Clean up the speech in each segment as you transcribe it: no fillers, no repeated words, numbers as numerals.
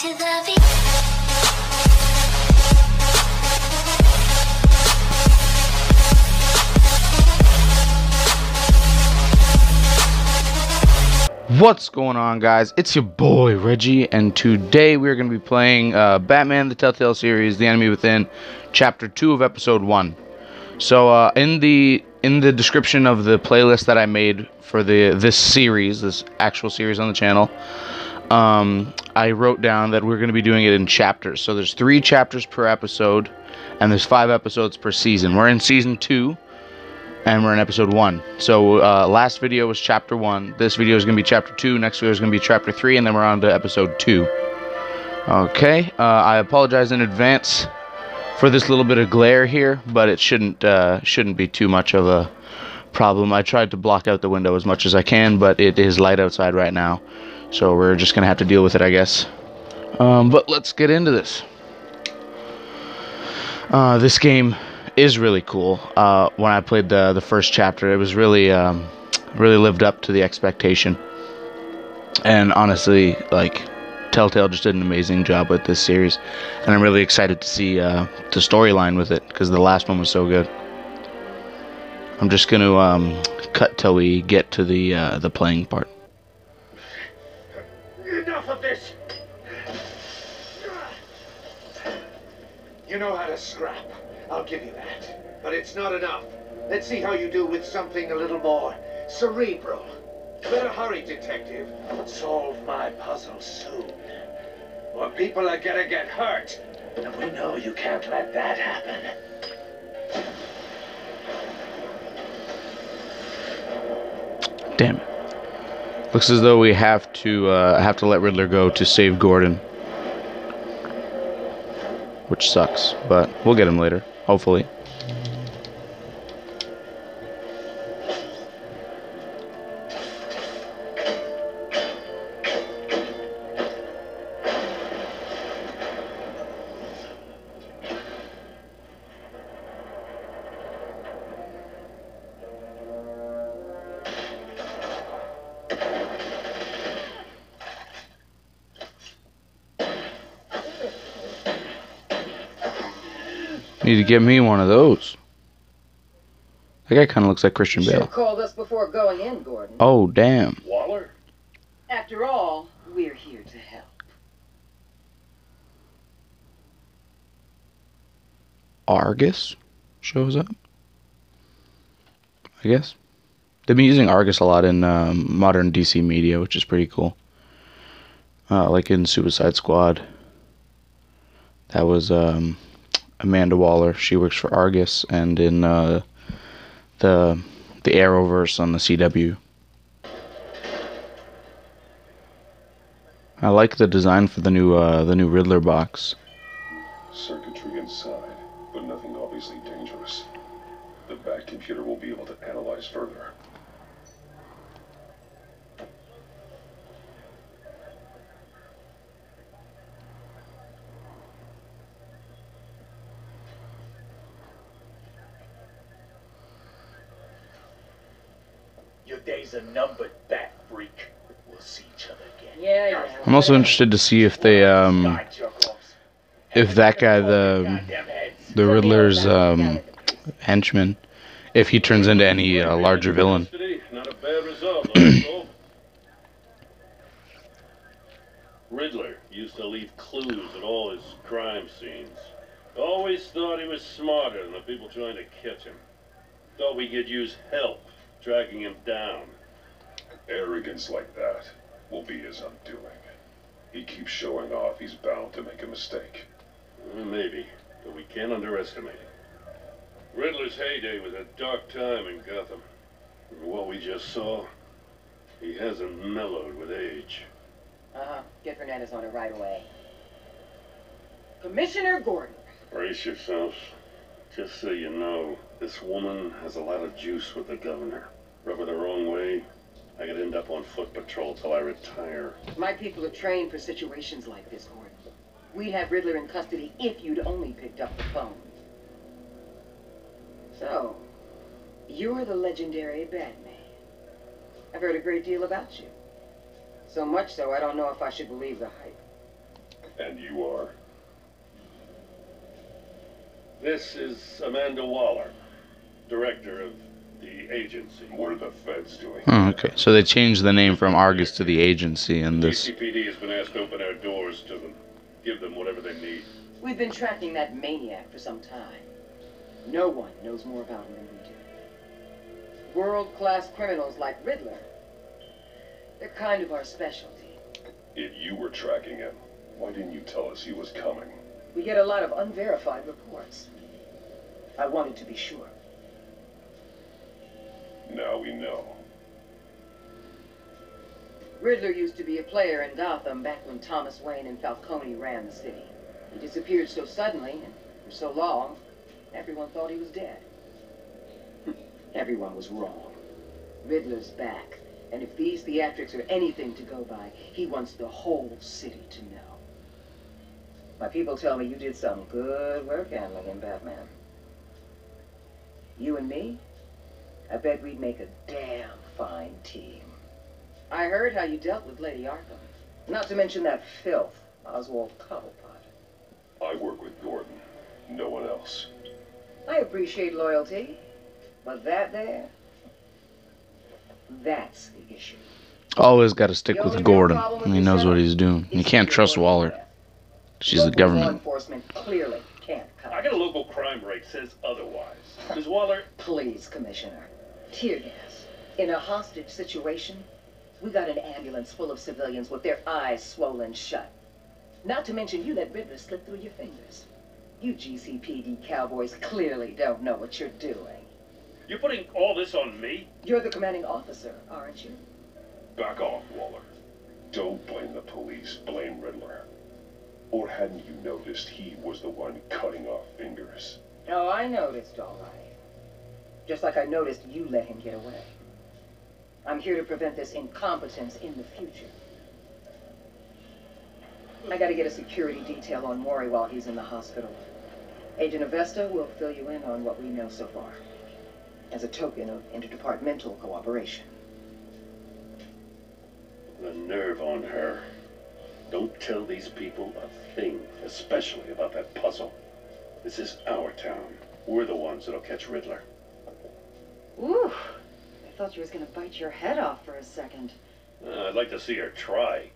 to the beat. What's going on, guys? It's your boy Reggie, and today we're going to be playing Batman the Telltale series, The Enemy Within, Chapter 2 of Episode 1. So in the description of the playlist that I made for this actual series on the channel, I wrote down that we're going to be doing it in chapters. So there's 3 chapters per episode, and there's 5 episodes per season. We're in Season 2. And we're in episode 1. So last video was chapter 1. This video is going to be chapter 2. Next video is going to be chapter 3. And then we're on to episode 2. Okay. I apologize in advance for this little bit of glare here, but it shouldn't be too much of a problem. I tried to block out the window as much as I can, but it is light outside right now. So we're just going to have to deal with it, I guess. But let's get into this. This game is really cool. When I played the first chapter, it was really lived up to the expectation, and honestly, like, Telltale just did an amazing job with this series, and I'm really excited to see the storyline with it, because the last one was so good. I'm just gonna cut till we get to the playing part. Enough of this! You know how to scrap. I'll give you that. But it's not enough. Let's see how you do with something a little more cerebral. Better hurry, detective. Solve my puzzle soon. Or people are gonna get hurt. And we know you can't let that happen. Damn it. Looks as though we have to let Riddler go to save Gordon. Which sucks, but we'll get him later, hopefully. Need to get me one of those. That guy kind of looks like Christian Bale. You should have called us before going in, Gordon. Oh, damn. Waller? After all, we're here to help. Argus shows up, I guess. They've been using Argus a lot in modern DC media, which is pretty cool. Like in Suicide Squad. That was Amanda Waller. She works for Argus, and in the Arrowverse on the CW. I like the design for the new Riddler box. Circuitry inside, but nothing obviously dangerous. The Bat computer will be able to analyze further. Your days are numbered, Bat Freak. We'll see each other again. Yeah. I'm also interested to see if they if that guy, the Riddler's henchman, if he turns into any larger villain. Not a bad result, Michael. Riddler used to leave clues at all his crime scenes. Always thought he was smarter than the people trying to catch him. Thought we could use help tracking him down. Arrogance like that will be his undoing. He keeps showing off, he's bound to make a mistake. Maybe, but we can't underestimate it. Riddler's heyday was a dark time in Gotham. From what we just saw, he hasn't mellowed with age. Get Fernandez on it right away. Commissioner Gordon. Brace yourselves. Just so you know, this woman has a lot of juice with the governor. Rub her the wrong way, I could end up on foot patrol till I retire. My people are trained for situations like this, Gordon. We'd have Riddler in custody if you'd only picked up the phone. So, you're the legendary Batman. I've heard a great deal about you. So much so, I don't know if I should believe the hype. And you are? This is Amanda Waller, director of the agency. What are the feds doing? Okay, so they changed the name from Argus to the agency in this. GCPD has been asked to open our doors to them, give them whatever they need. We've been tracking that maniac for some time. No one knows more about him than we do. World-class criminals like Riddler. They're kind of our specialty. If you were tracking him, why didn't you tell us he was coming? We get a lot of unverified reports. I wanted to be sure. Now we know. Riddler used to be a player in Gotham back when Thomas Wayne and Falcone ran the city. He disappeared so suddenly and for so long, everyone thought he was dead. Everyone was wrong. Riddler's back, and if these theatrics are anything to go by, he wants the whole city to know. My people tell me you did some good work handling him, Batman. You and me? I bet we'd make a damn fine team. I heard how you dealt with Lady Arkham. Not to mention that filth, Oswald Cobblepot. I work with Gordon. No one else. I appreciate loyalty, but that there, that's the issue. Always got to stick with Gordon. He knows what he's doing. You can't trust Waller. She's the Local law government. enforcement clearly can't cut. I got a local crime rate says otherwise. Ms. Waller, Please, Commissioner. Tear gas. In a hostage situation, we got an ambulance full of civilians with their eyes swollen shut. Not to mention you let Riddler slip through your fingers. You GCPD cowboys clearly don't know what you're doing. you're putting all this on me? You're the commanding officer, aren't you? Back off, Waller. Don't blame the police, blame Riddler. Or hadn't you noticed he was the one cutting off fingers? Oh, I noticed, all right. Just like I noticed you let him get away. I'm here to prevent this incompetence in the future. I gotta get a security detail on Maury while he's in the hospital. Agent Avesta will fill you in on what we know so far, as a token of interdepartmental cooperation. The nerve on her. Don't tell these people a thing, especially about that puzzle. This is our town. We're the ones that'll catch Riddler. Ooh, I thought you was gonna bite your head off for a second. I'd like to see her try.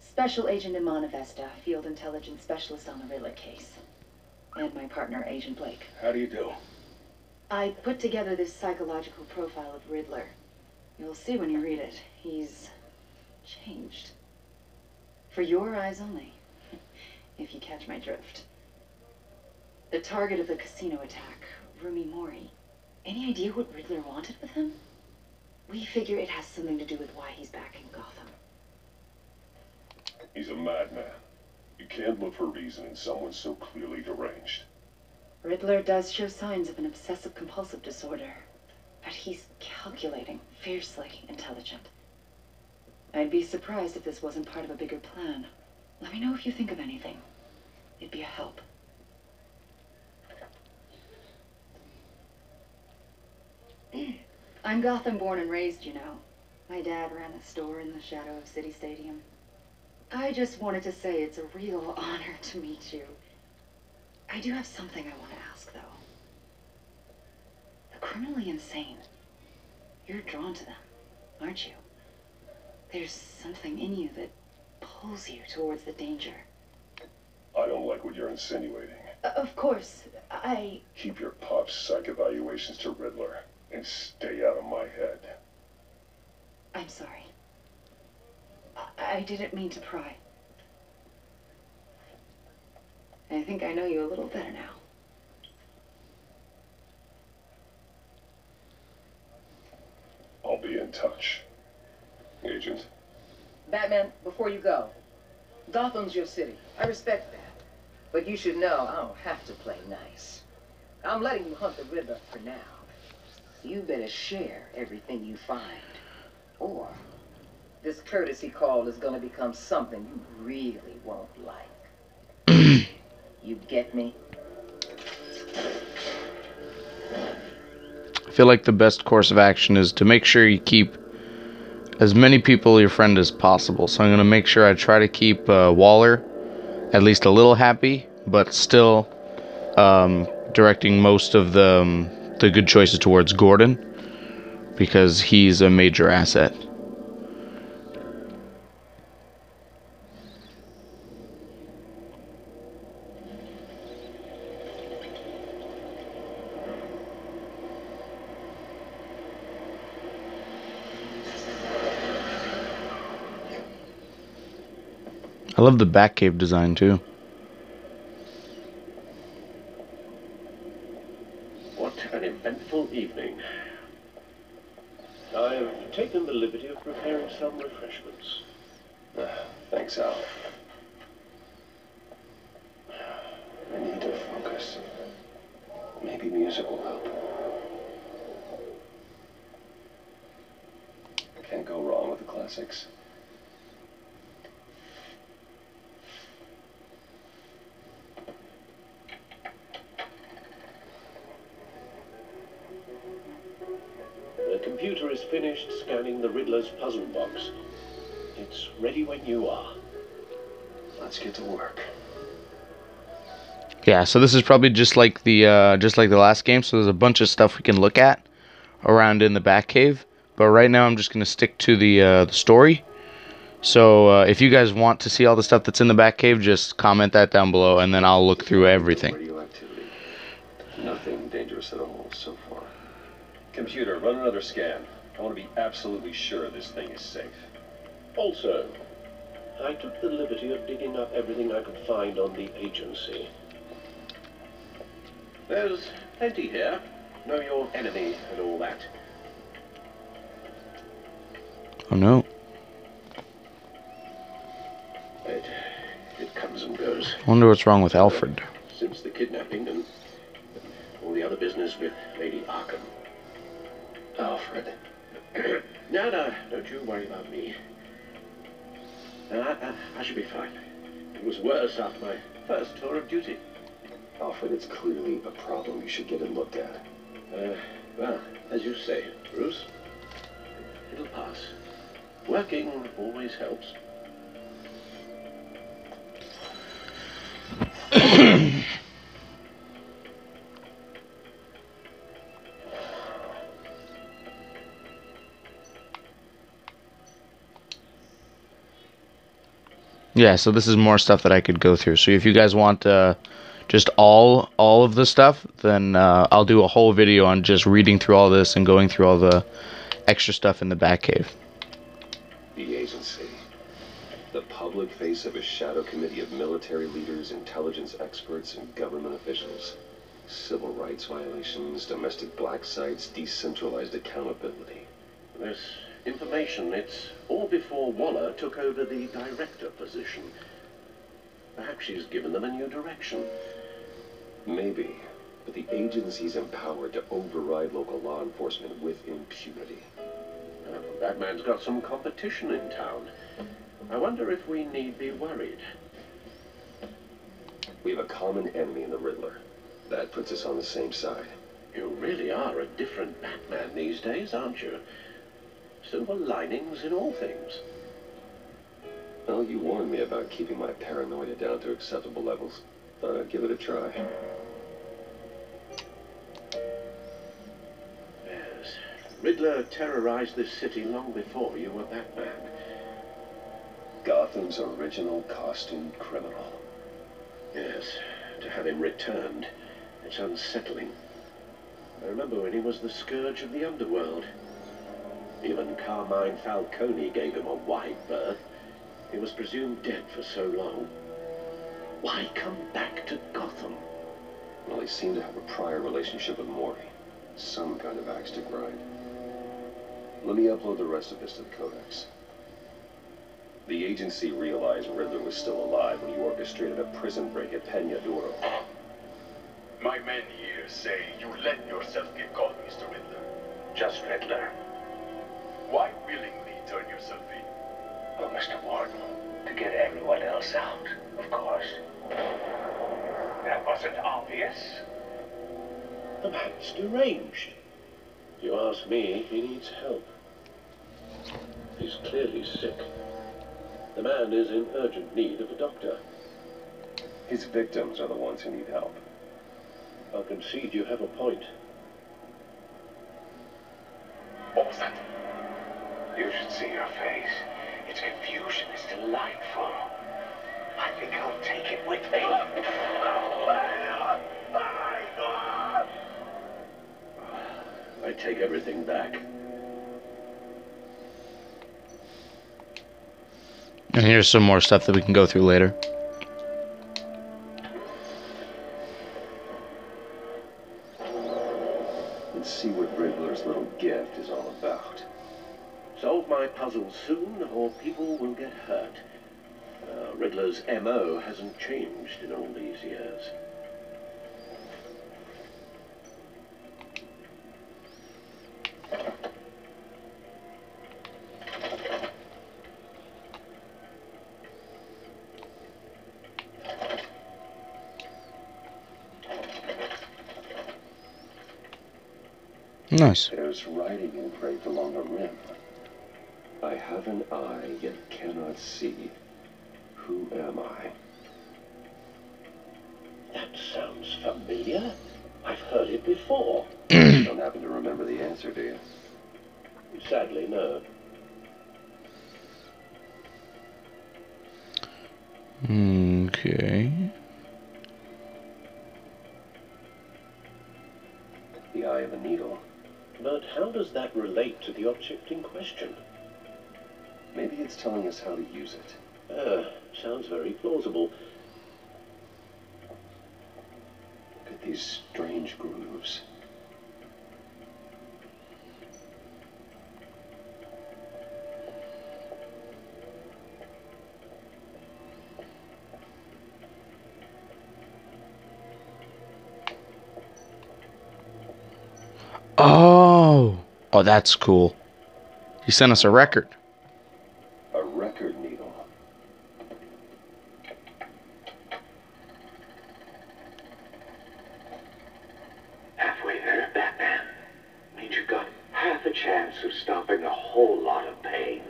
Special Agent Iman Avesta, Field Intelligence Specialist on the Riddler case. And my partner, Agent Blake. How do you do? I put together this psychological profile of Riddler. You'll see when you read it. He's changed. For your eyes only, if you catch my drift. The target of the casino attack, Rumi Mori. Any idea what Riddler wanted with him? We figure it has something to do with why he's back in Gotham. He's a madman. You can't look for reason in someone so clearly deranged. Riddler does show signs of an obsessive-compulsive disorder, but he's calculating, fiercely intelligent. I'd be surprised if this wasn't part of a bigger plan. Let me know if you think of anything. It'd be a help. I'm Gotham born and raised, you know. My dad ran a store in the shadow of City Stadium. I just wanted to say it's a real honor to meet you. I do have something I want to ask, though. The criminally insane. You're drawn to them, aren't you? There's something in you that pulls you towards the danger. I don't like what you're insinuating. Of course, I... Keep your pop's psych evaluations to Riddler and stay out of my head. I'm sorry. I didn't mean to pry. I think I know you a little better now. I'll be in touch. Agent. Batman, before you go, Gotham's your city. I respect that. But you should know I don't have to play nice. I'm letting you hunt the Riddler for now. You better share everything you find. Or this courtesy call is gonna become something you really won't like. You get me? I feel like the best course of action is to make sure you keep as many people your friend as possible. So I'm going to make sure I try to keep Waller at least a little happy, but still directing most of the good choices towards Gordon, because he's a major asset. I love the Batcave design too. What an eventful evening. I've taken the liberty of preparing some refreshments. Thanks, Al. I need to focus. Maybe music will help. Can't go wrong with the classics. The computer is finished scanning the Riddler's puzzle box. It's ready when you are. Let's get to work. Yeah, so this is probably just like the last game. So there's a bunch of stuff we can look at around in the Batcave. But right now I'm just gonna stick to the story. So if you guys want to see all the stuff that's in the Batcave, just comment that down below, and then I'll look through everything. Radioactivity. Nothing dangerous at all so far. Computer, run another scan. I want to be absolutely sure this thing is safe. Also, I took the liberty of digging up everything I could find on the agency. There's plenty here. Know your enemy and all that. Oh no. It comes and goes. I wonder what's wrong with Alfred. Since the kidnapping and all the other business with Lady Arkham. Alfred. No, don't you worry about me. I should be fine. It was worse after my first tour of duty. Alfred, it's clearly a problem you should get it looked at. Well, as you say, Bruce, it'll pass. Working always helps. Yeah, so this is more stuff that I could go through. So if you guys want just all of the stuff, then I'll do a whole video on just reading through all this and going through all the extra stuff in the Batcave. The agency. The public face of a shadow committee of military leaders, intelligence experts, and government officials. Civil rights violations, domestic black sites, decentralized accountability. This information, it's all before Waller took over the director position. Perhaps she's given them a new direction. Maybe, but the agency's empowered to override local law enforcement with impunity. Batman's got some competition in town. I wonder if we need be worried. We have a common enemy in the Riddler. That puts us on the same side. You really are a different Batman these days, aren't you? Silver linings in all things. Well, you warned me about keeping my paranoia down to acceptable levels. Thought I'd give it a try. Yes. Riddler terrorized this city long before you were Batman. Gotham's original costume criminal. Yes. To have him returned, it's unsettling. I remember when he was the scourge of the underworld. Even Carmine Falcone gave him a wide berth. He was presumed dead for so long. Why come back to Gotham? Well, he seemed to have a prior relationship with Morty. Some kind of axe to grind. Let me upload the rest of this to the Codex. The agency realized Riddler was still alive when he orchestrated a prison break at Peñaduro. My men here say you let yourself get caught, Mr. Riddler. Just Riddler. Why willingly turn yourself in? Oh, Mr. Warden, to get everyone else out, of course. That wasn't obvious. The man's deranged. You ask me, he needs help. He's clearly sick. The man is in urgent need of a doctor. His victims are the ones who need help. I'll concede you have a point. What was that? You should see her face. Its confusion is delightful. I think I'll take it with me. I take everything back. And here's some more stuff that we can go through later. Let's see what Riddler's little gift is all about. Solve my puzzle soon, or people will get hurt. Riddler's MO hasn't changed in all these years. Nice. There's writing engraved along the rim. I have an eye, yet cannot see. Who am I? That sounds familiar. I've heard it before. You don't happen to remember the answer, do you? Sadly, no. Okay. The eye of a needle. But how does that relate to the object in question? Maybe it's telling us how to use it. Sounds very plausible. Look at these strange grooves. Oh. Oh, that's cool. He sent us a record. A record needle. Halfway there, Batman. Means you've got half a chance of stopping a whole lot of pain.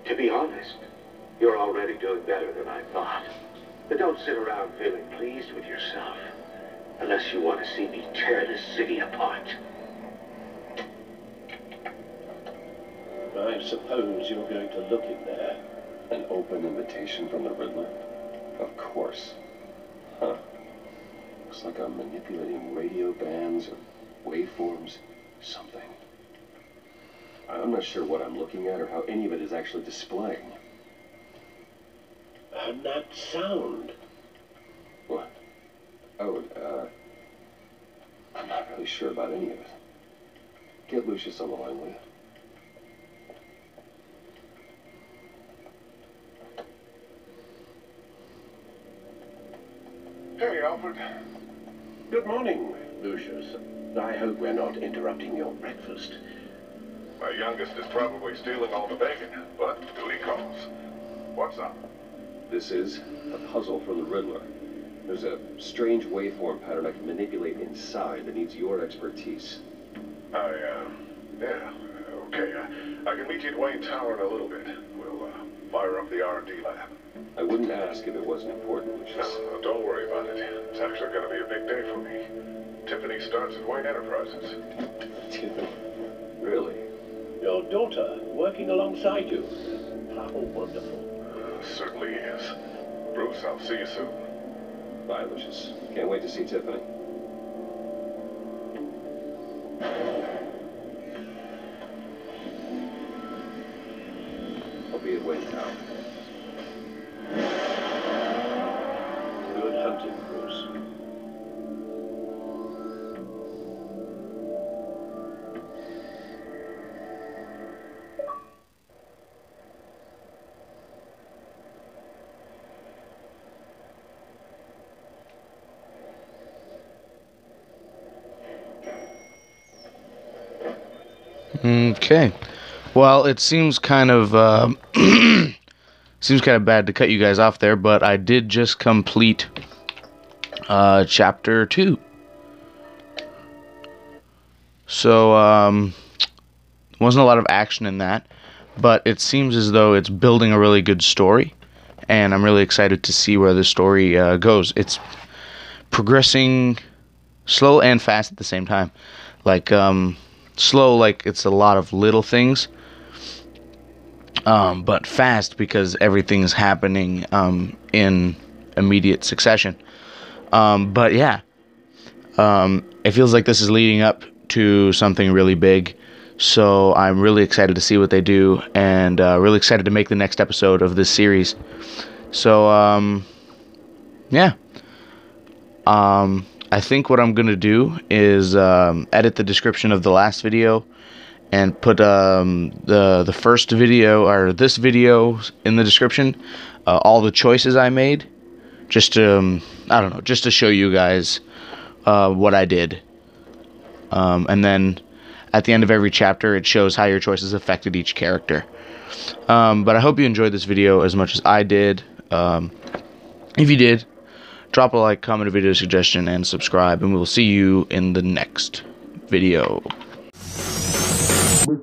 To be honest, you're already doing better than I thought. But don't sit around feeling pleased with yourself. Unless you want to see me tear this city apart. I suppose you're going to look in there. An open invitation from the Riddler? Of course. Huh. Looks like I'm manipulating radio bands or waveforms. Something. I'm not sure what I'm looking at or how any of it is actually displaying. And that sound. What? Oh, I'm not really sure about any of it. Get Lucius on the line, will you? Hey, Alfred. Good morning, Lucius. I hope we're not interrupting your breakfast. My youngest is probably stealing all the bacon, but duty calls. What's up? This is a puzzle from the Riddler. There's a strange waveform pattern I can manipulate inside that needs your expertise. Yeah, okay. I can meet you at Wayne Tower in a little bit. We'll, fire up the R&D lab. I wouldn't ask if it wasn't important, Lucius. No, don't worry about it. It's actually going to be a big day for me. Tiffany starts at Wayne Enterprises. Tiffany? Really? Your daughter working alongside you. How wonderful. Certainly is. Bruce, I'll see you soon. Bye, Lucius. Can't wait to see Tiffany. I'll be at Wayne Tower. Good hunting, Bruce. Okay. Well, it seems kind of seems kind of bad to cut you guys off there, but I did just complete chapter 2. So wasn't a lot of action in that, but it seems as though it's building a really good story, and I'm really excited to see where the story goes. It's progressing slow and fast at the same time. Like, slow, like it's a lot of little things, but fast because everything's happening in immediate succession. But yeah, it feels like this is leading up to something really big, so I'm really excited to see what they do, and really excited to make the next episode of this series. So yeah, I think what I'm gonna do is edit the description of the last video and put the first video, or this video, in the description, all the choices I made, just to I don't know, just to show you guys what I did, and then at the end of every chapter it shows how your choices affected each character. But I hope you enjoyed this video as much as I did. If you did, drop a like, comment a video suggestion, and subscribe, and we will see you in the next video. Make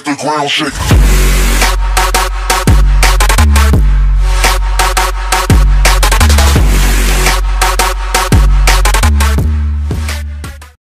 the ground shake.